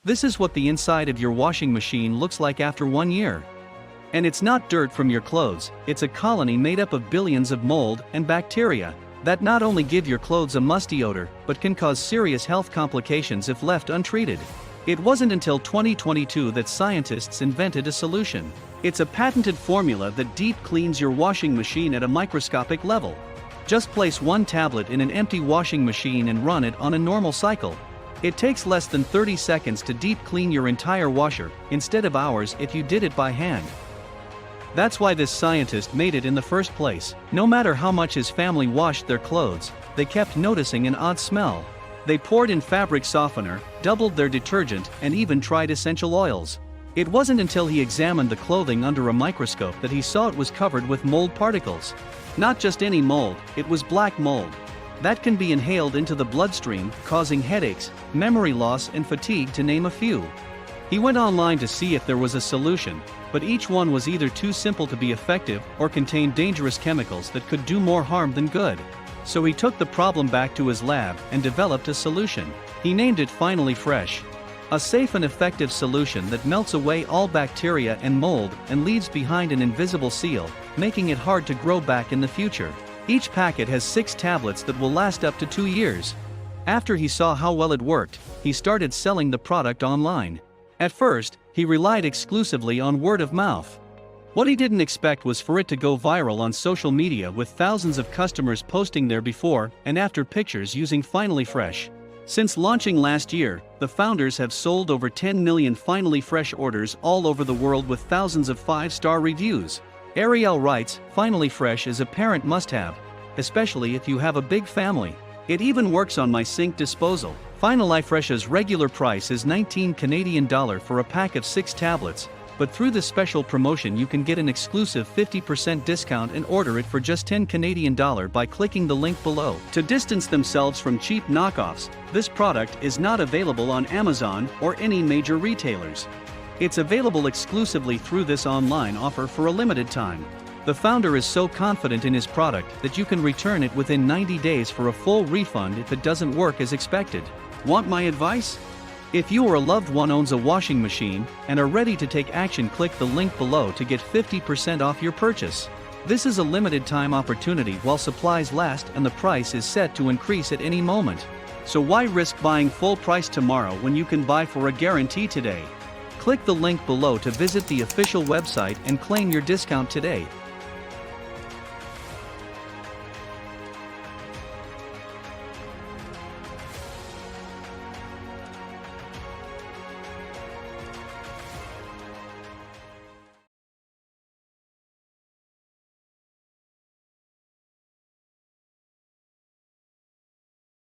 This is what the inside of your washing machine looks like after 1 year. And it's not dirt from your clothes, it's a colony made up of billions of mold and bacteria that not only give your clothes a musty odor, but can cause serious health complications if left untreated. It wasn't until 2022 that scientists invented a solution. It's a patented formula that deep cleans your washing machine at a microscopic level. Just place one tablet in an empty washing machine and run it on a normal cycle. It takes less than 30 seconds to deep clean your entire washer, instead of hours if you did it by hand. That's why this scientist made it in the first place. No matter how much his family washed their clothes, they kept noticing an odd smell. They poured in fabric softener, doubled their detergent, and even tried essential oils. It wasn't until he examined the clothing under a microscope that he saw it was covered with mold particles. Not just any mold, it was black mold. That can be inhaled into the bloodstream, causing headaches, memory loss, and fatigue, to name a few. He went online to see if there was a solution, but each one was either too simple to be effective or contained dangerous chemicals that could do more harm than good. So he took the problem back to his lab and developed a solution. He named it Finally Fresh. A safe and effective solution that melts away all bacteria and mold and leaves behind an invisible seal, making it hard to grow back in the future. Each packet has 6 tablets that will last up to 2 years. After he saw how well it worked, he started selling the product online. At first, he relied exclusively on word of mouth. What he didn't expect was for it to go viral on social media, with thousands of customers posting their before and after pictures using Finally Fresh. Since launching last year, the founders have sold over 10 million Finally Fresh orders all over the world with thousands of 5-star reviews. Ariel writes, "Finally Fresh is a parent must-have, especially if you have a big family. It even works on my sink disposal." Finally Fresh's regular price is $19 for a pack of 6 tablets, but through this special promotion you can get an exclusive 50% discount and order it for just $10 by clicking the link below. To distance themselves from cheap knockoffs, this product is not available on Amazon or any major retailers. It's available exclusively through this online offer for a limited time. The founder is so confident in his product that you can return it within 90 days for a full refund if it doesn't work as expected. Want my advice? If you or a loved one owns a washing machine and are ready to take action, click the link below to get 50% off your purchase. This is a limited time opportunity while supplies last, and the price is set to increase at any moment. So why risk buying full price tomorrow when you can buy for a guarantee today? Click the link below to visit the official website and claim your discount today.